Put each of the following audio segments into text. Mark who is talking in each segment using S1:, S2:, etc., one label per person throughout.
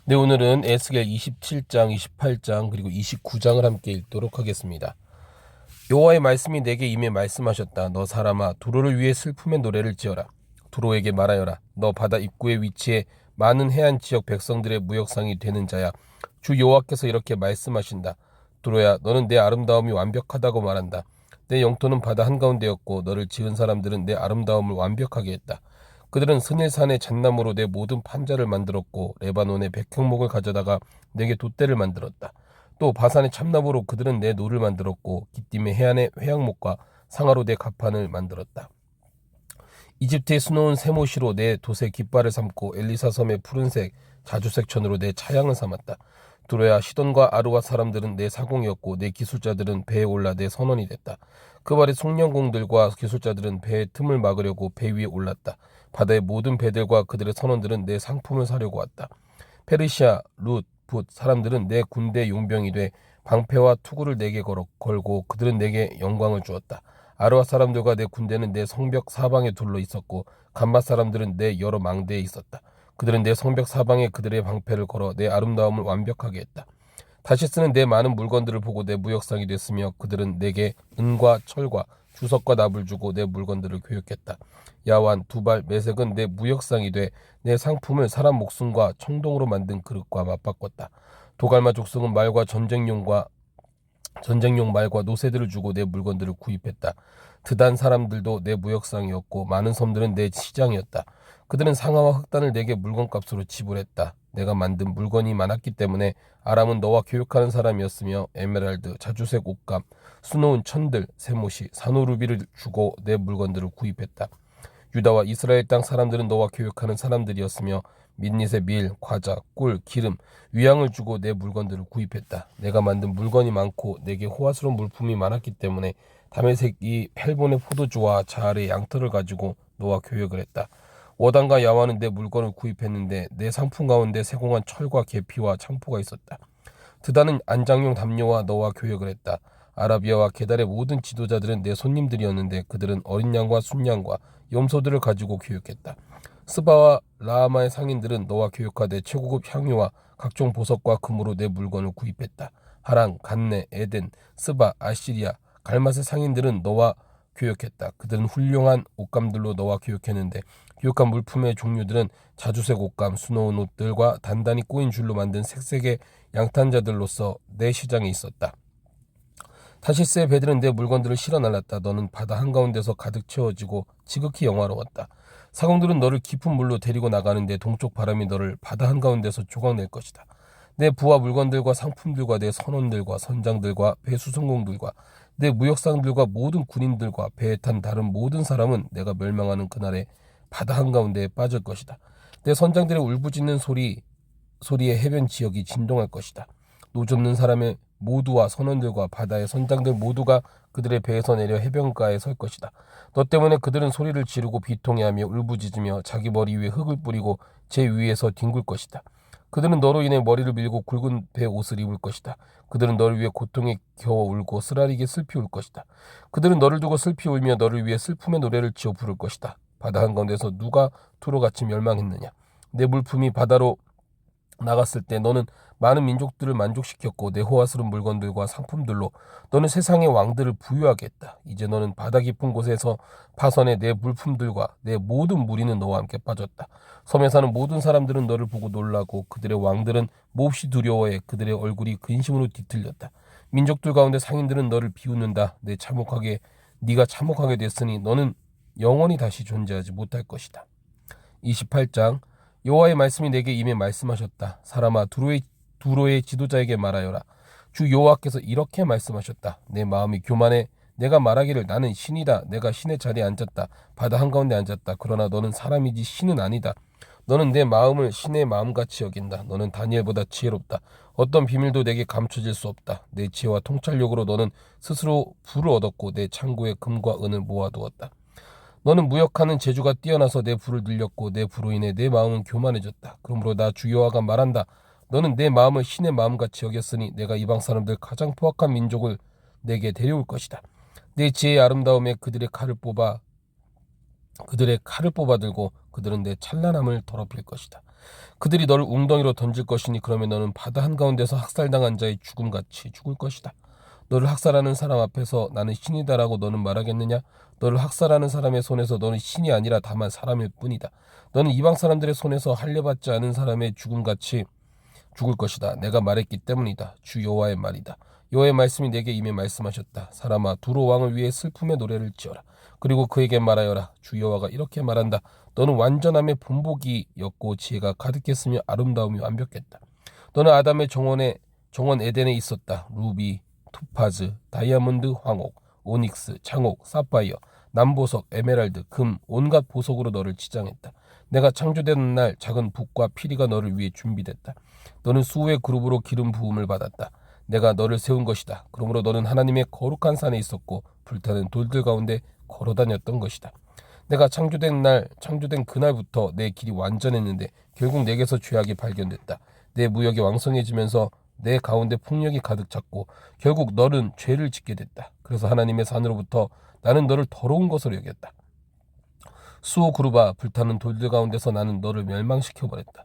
S1: 네, 오늘은 에스겔 27장, 28장, 그리고 29장을 함께 읽도록 하겠습니다. 여호와의 말씀이 내게 임해 말씀하셨다. 너 사람아, 두로를 위해 슬픔의 노래를 지어라. 두로에게 말하여라. 너 바다 입구에 위치해 많은 해안 지역 백성들의 무역상이 되는 자야. 주 여호와께서 이렇게 말씀하신다. 두로야, 너는 내 아름다움이 완벽하다고 말한다. 내 영토는 바다 한가운데였고 너를 지은 사람들은 내 아름다움을 완벽하게 했다. 그들은 스닐산의 잣나무로 내 모든 판자를 만들었고 레바논의 백향목을 가져다가 내게 돛대를 만들었다. 또 바산의 참나무로 그들은 내 노를 만들었고 기띔의 해안의 회양목과 상아로 내 갑판을 만들었다. 이집트의 수놓은 세모시로 내 돛의 깃발을 삼고 엘리사 섬의 푸른색 자주색 천으로 내 차양을 삼았다. 두로야, 시돈과 아르와 사람들은 내 사공이었고 내 기술자들은 배에 올라 내 선원이 됐다. 그 발의 송년공들과 기술자들은 배의 틈을 막으려고 배 위에 올랐다. 바다의 모든 배들과 그들의 선원들은 내 상품을 사려고 왔다. 페르시아, 룻, 붓 사람들은 내 군대 용병이 돼 방패와 투구를 내게 걸고 그들은 내게 영광을 주었다. 아르와 사람들과 내 군대는 내 성벽 사방에 둘러 있었고 감맛 사람들은 내 여러 망대에 있었다. 그들은 내 성벽 사방에 그들의 방패를 걸어 내 아름다움을 완벽하게 했다. 다시 쓰는 내 많은 물건들을 보고 내 무역상이 됐으며 그들은 내게 은과 철과 주석과 납을 주고 내 물건들을 교육했다. 야완, 두발, 메색은 내 무역상이 돼 내 상품을 사람 목숨과 청동으로 만든 그릇과 맞바꿨다. 도갈마 족속은 말과 전쟁용 말과 노새들을 주고 내 물건들을 구입했다. 드단 사람들도 내 무역상이었고 많은 섬들은 내 시장이었다. 그들은 상아와 흑단을 내게 물건값으로 지불했다. 내가 만든 물건이 많았기 때문에 아람은 너와 교육하는 사람이었으며 에메랄드, 자주색 옷감, 수놓은 천들, 세모시, 산호루비를 주고 내 물건들을 구입했다. 유다와 이스라엘 땅 사람들은 너와 교육하는 사람들이었으며 민닛의 밀, 과자, 꿀, 기름, 위양을 주고 내 물건들을 구입했다. 내가 만든 물건이 많고 내게 호화스러운 물품이 많았기 때문에 다메섹이 헬본의 포도주와 자알의 양털을 가지고 너와 교역을 했다. 워단과 야완은 내 물건을 구입했는데 내 상품 가운데 세공한 철과 계피와 창포가 있었다. 드다는 안장용 담요와 너와 교역을 했다. 아라비아와 게달의 모든 지도자들은 내 손님들이었는데 그들은 어린 양과 순양과 염소들을 가지고 교육했다. 스바와 라하마의 상인들은 너와 교육하되 최고급 향유와 각종 보석과 금으로 내 물건을 구입했다. 하랑, 간네, 에덴, 스바, 아시리아, 갈맛의 상인들은 너와 교육했다. 그들은 훌륭한 옷감들로 너와 교육했는데 교육한 물품의 종류들은 자주색 옷감, 수놓은 옷들과 단단히 꼬인 줄로 만든 색색의 양탄자들로서 내 시장에 있었다. 타시스의 배들은 내 물건들을 실어 날랐다. 너는 바다 한가운데서 가득 채워지고 지극히 영화로웠다. 사공들은 너를 깊은 물로 데리고 나가는데 동쪽 바람이 너를 바다 한가운데서 조각낼 것이다. 내 부하 물건들과 상품들과 내 선원들과 선장들과 배 수송공들과 내 무역상들과 모든 군인들과 배에 탄 다른 모든 사람은 내가 멸망하는 그날에 바다 한가운데에 빠질 것이다. 내 선장들의 울부짖는 소리에 해변 지역이 진동할 것이다. 노젓는 사람의 모두와 선원들과 바다의 선장들 모두가 그들의 배에서 내려 해변가에 설 것이다. 너 때문에 그들은 소리를 지르고 비통해하며 울부짖으며 자기 머리 위에 흙을 뿌리고 제 위에서 뒹굴 것이다. 그들은 너로 인해 머리를 밀고 굵은 배 옷을 입을 것이다. 그들은 너를 위해 고통에 겨워 울고 쓰라리게 슬피 울 것이다. 그들은 너를 두고 슬피 울며 너를 위해 슬픔의 노래를 지어 부를 것이다. 바다 한가운데서 누가 투로같이 멸망했느냐. 내 물품이 바다로 나갔을 때 너는 많은 민족들을 만족시켰고 내 호화스러운 물건들과 상품들로 너는 세상의 왕들을 부유하게 했다. 이제 너는 바다 깊은 곳에서 파선해 내 물품들과 내 모든 무리는 너와 함께 빠졌다. 섬에 사는 모든 사람들은 너를 보고 놀라고 그들의 왕들은 몹시 두려워해 그들의 얼굴이 근심으로 뒤틀렸다. 민족들 가운데 상인들은 너를 비웃는다. 네가 참혹하게 됐으니 너는 영원히 다시 존재하지 못할 것이다. 28장 여호와의 말씀이 내게 임해 말씀하셨다. 사람아, 두로의 지도자에게 말하여라. 주 여호와께서 이렇게 말씀하셨다. 내 마음이 교만해 내가 말하기를 나는 신이다. 내가 신의 자리에 앉았다. 바다 한가운데 앉았다. 그러나 너는 사람이지 신은 아니다. 너는 내 마음을 신의 마음같이 여긴다. 너는 다니엘보다 지혜롭다. 어떤 비밀도 내게 감춰질 수 없다. 내 지혜와 통찰력으로 너는 스스로 부를 얻었고 내 창고에 금과 은을 모아두었다. 너는 무역하는 재주가 뛰어나서 내 부를 늘렸고 내 부로 인해 내 마음은 교만해졌다. 그러므로 나 주 여호와가 말한다. 너는 내 마음을 신의 마음같이 여겼으니 내가 이방 사람들 가장 포악한 민족을 내게 데려올 것이다. 내 지혜의 아름다움에 그들의 칼을 뽑아 들고 그들은 내 찬란함을 더럽힐 것이다. 그들이 너를 웅덩이로 던질 것이니 그러면 너는 바다 한가운데서 학살당한 자의 죽음같이 죽을 것이다. 너를 학살하는 사람 앞에서 나는 신이다라고 너는 말하겠느냐? 너를 학살하는 사람의 손에서 너는 신이 아니라 다만 사람일 뿐이다. 너는 이방 사람들의 손에서 할례받지 않은 사람의 죽음같이 죽을 것이다. 내가 말했기 때문이다. 주 여호와의 말이다. 여호와의 말씀이 내게 이미 말씀하셨다. 사람아, 두로 왕을 위해 슬픔의 노래를 지어라. 그리고 그에게 말하여라. 주 여호와가 이렇게 말한다. 너는 완전함의 본보기였고 지혜가 가득했으며 아름다움이 완벽했다. 너는 아담의 정원 에덴에 있었다. 루비, 토파즈, 다이아몬드, 황옥, 오닉스, 창옥, 사파이어, 남보석, 에메랄드, 금, 온갖 보석으로 너를 치장했다. 내가 창조되는 날 작은 북과 피리가 너를 위해 준비됐다. 너는 수호의 그룹으로 기름 부음을 받았다. 내가 너를 세운 것이다. 그러므로 너는 하나님의 거룩한 산에 있었고 불타는 돌들 가운데 걸어다녔던 것이다. 내가 창조된 그날부터 내 길이 완전했는데 결국 내게서 죄악이 발견됐다. 내 무역이 왕성해지면서 내 가운데 폭력이 가득 찼고 결국 너는 죄를 짓게 됐다. 그래서 하나님의 산으로부터 나는 너를 더러운 것으로 여겼다. 수호 그룹아, 불타는 돌들 가운데서 나는 너를 멸망시켜버렸다.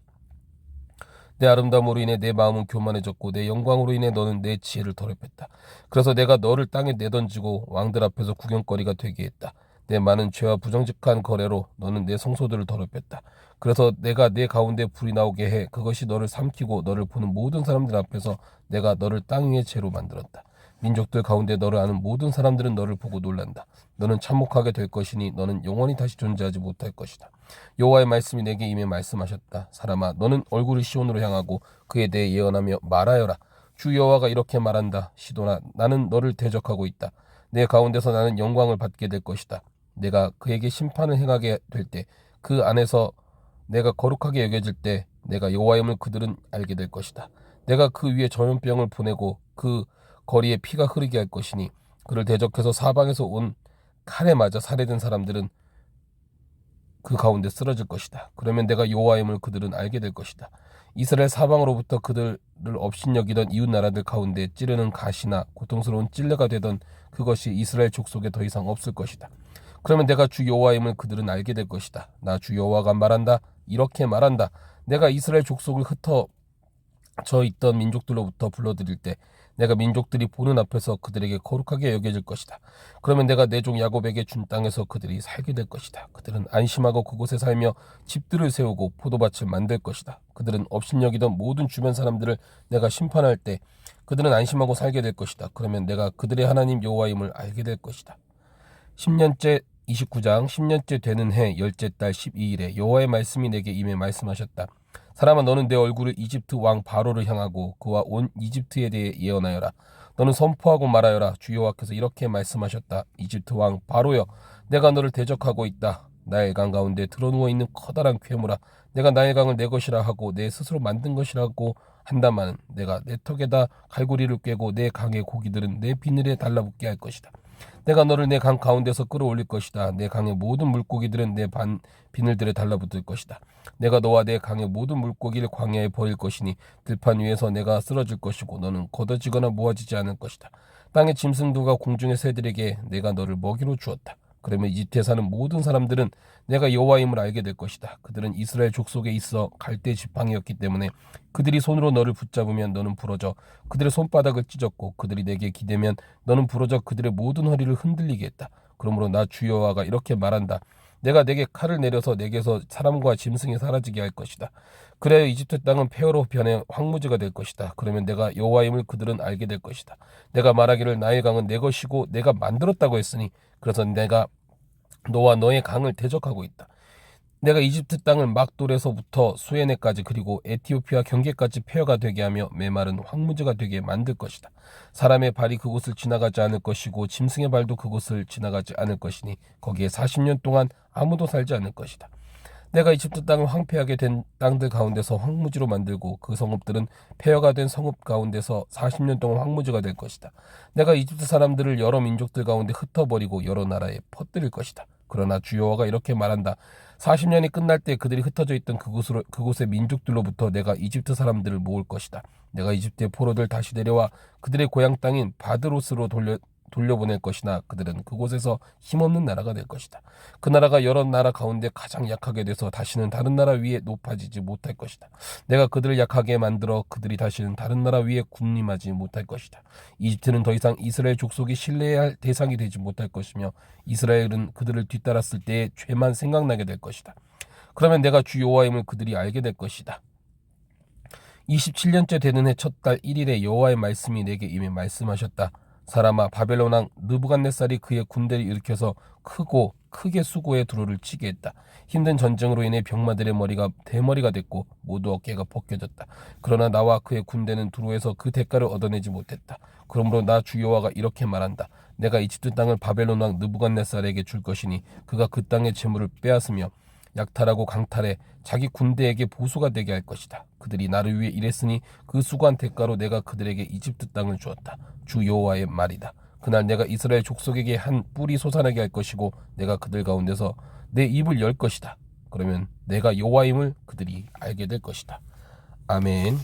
S1: 내 아름다움으로 인해 내 마음은 교만해졌고 내 영광으로 인해 너는 내 지혜를 더럽혔다. 그래서 내가 너를 땅에 내던지고 왕들 앞에서 구경거리가 되게 했다. 내 많은 죄와 부정직한 거래로 너는 내 성소들을 더럽혔다. 그래서 내가 내 가운데 불이 나오게 해 그것이 너를 삼키고 너를 보는 모든 사람들 앞에서 내가 너를 땅 위의 죄로 만들었다. 민족들 가운데 너를 아는 모든 사람들은 너를 보고 놀란다. 너는 참혹하게 될 것이니 너는 영원히 다시 존재하지 못할 것이다. 여호와의 말씀이 내게 이미 말씀하셨다. 사람아, 너는 얼굴을 시온으로 향하고 그에 대해 예언하며 말하여라. 주 여호와가 이렇게 말한다. 시도나, 나는 너를 대적하고 있다. 내 가운데서 나는 영광을 받게 될 것이다. 내가 그에게 심판을 행하게 될 때 그 안에서 내가 거룩하게 여겨질 때 내가 여호와임을 그들은 알게 될 것이다. 내가 그 위에 전염병을 보내고 그 거리에 피가 흐르게 할 것이니 그를 대적해서 사방에서 온 칼에 맞아 살해된 사람들은 그 가운데 쓰러질 것이다. 그러면 내가 여호와임을 그들은 알게 될 것이다. 이스라엘 사방으로부터 그들을 업신여기던 이웃 나라들 가운데 찌르는 가시나 고통스러운 찔레가 되던 그것이 이스라엘 족속에 더 이상 없을 것이다. 그러면 내가 주 여호와임을 그들은 알게 될 것이다. 나 주 여호와가 말한다. 이렇게 말한다. 내가 이스라엘 족속을 흩어져 있던 민족들로부터 불러들일 때 내가 민족들이 보는 앞에서 그들에게 거룩하게 여겨질 것이다. 그러면 내가 내 종 야곱에게 준 땅에서 그들이 살게 될 것이다. 그들은 안심하고 그곳에 살며 집들을 세우고 포도밭을 만들 것이다. 그들은 업신여기던 모든 주변 사람들을 내가 심판할 때 그들은 안심하고 살게 될 것이다. 그러면 내가 그들의 하나님 여호와임을 알게 될 것이다. 29장 10년째 되는 해 10째 달 12일에 여호와의 말씀이 내게 이미 말씀하셨다. 사람아, 너는 내 얼굴을 이집트 왕 바로를 향하고 그와 온 이집트에 대해 예언하여라. 너는 선포하고 말하여라. 주 여호와께서 이렇게 말씀하셨다. 이집트 왕 바로여, 내가 너를 대적하고 있다. 나일 강 가운데 드러누워 있는 커다란 괴물아, 내가 나일 강을 내 것이라 하고 내 스스로 만든 것이라고 한다마는 내가 내 턱에다 갈고리를 꿰고 내 강의 고기들은 내 비늘에 달라붙게 할 것이다. 내가 너를 내 강 가운데서 끌어올릴 것이다. 내 강의 모든 물고기들은 내 비늘들에 달라붙을 것이다. 내가 너와 내 강의 모든 물고기를 광야에 버릴 것이니 들판 위에서 내가 쓰러질 것이고 너는 걷어지거나 모아지지 않을 것이다. 땅의 짐승들과 공중의 새들에게 내가 너를 먹이로 주었다. 그러면 이집트에 사는 모든 사람들은 내가 여호와임을 알게 될 것이다. 그들은 이스라엘 족속에 있어 갈대 지팡이였기 때문에 그들이 손으로 너를 붙잡으면 너는 부러져 그들의 손바닥을 찢었고 그들이 내게 기대면 너는 부러져 그들의 모든 허리를 흔들리게 했다. 그러므로 나 주 여호와가 이렇게 말한다. 내가 내게 칼을 내려서 내게서 사람과 짐승이 사라지게 할 것이다. 그래야 이집트 땅은 폐허로 변해 황무지가 될 것이다. 그러면 내가 여호와임을 그들은 알게 될 것이다. 내가 말하기를 나의 강은 내 것이고 내가 만들었다고 했으니 그래서 내가 너와 너의 강을 대적하고 있다. 내가 이집트 땅을 막돌에서부터 수에네까지 그리고 에티오피아 경계까지 폐허가 되게 하며 메마른 황무지가 되게 만들 것이다. 사람의 발이 그곳을 지나가지 않을 것이고 짐승의 발도 그곳을 지나가지 않을 것이니 거기에 40년 동안 아무도 살지 않을 것이다. 내가 이집트 땅을 황폐하게 된 땅들 가운데서 황무지로 만들고 그 성읍들은 폐허가 된 성읍 가운데서 40년 동안 황무지가 될 것이다. 내가 이집트 사람들을 여러 민족들 가운데 흩어버리고 여러 나라에 퍼뜨릴 것이다. 그러나 주 여호와가 이렇게 말한다. 40년이 끝날 때 그들이 흩어져 있던 그곳의 민족들로부터 내가 이집트 사람들을 모을 것이다. 내가 이집트의 포로들 다시 데려와 그들의 고향 땅인 바드로스로 돌려보낼 것이나 그들은 그곳에서 힘없는 나라가 될 것이다. 그 나라가 여러 나라 가운데 가장 약하게 돼서 다시는 다른 나라 위에 높아지지 못할 것이다. 내가 그들을 약하게 만들어 그들이 다시는 다른 나라 위에 군림하지 못할 것이다. 이집트는 더 이상 이스라엘 족속이 신뢰해야 할 대상이 되지 못할 것이며 이스라엘은 그들을 뒤따랐을 때의 죄만 생각나게 될 것이다. 그러면 내가 주 여호와임을 그들이 알게 될 것이다. 27년째 되는 해 첫 달 1일에 여호와의 말씀이 내게 임해 말씀하셨다. 사람아, 바벨론 왕 느부갓네살이 그의 군대를 일으켜서 크게 수고에 두루를 치게 했다. 힘든 전쟁으로 인해 병마들의 머리가 대머리가 됐고 모두 어깨가 벗겨졌다. 그러나 나와 그의 군대는 두루에서 그 대가를 얻어내지 못했다. 그러므로 나 주 여호와가 이렇게 말한다. 내가 이집트 땅을 바벨론 왕 느부갓네살에게 줄 것이니 그가 그 땅의 재물을 빼앗으며 약탈하고 강탈해 자기 군대에게 보수가 되게 할 것이다. 그들이 나를 위해 일했으니 그 수고한 대가로 내가 그들에게 이집트 땅을 주었다. 주 여호와의 말이다. 그날 내가 이스라엘 족속에게 한 뿔이 솟아나게 할 것이고 내가 그들 가운데서 내 입을 열 것이다. 그러면 내가 여호와임을 그들이 알게 될 것이다. 아멘.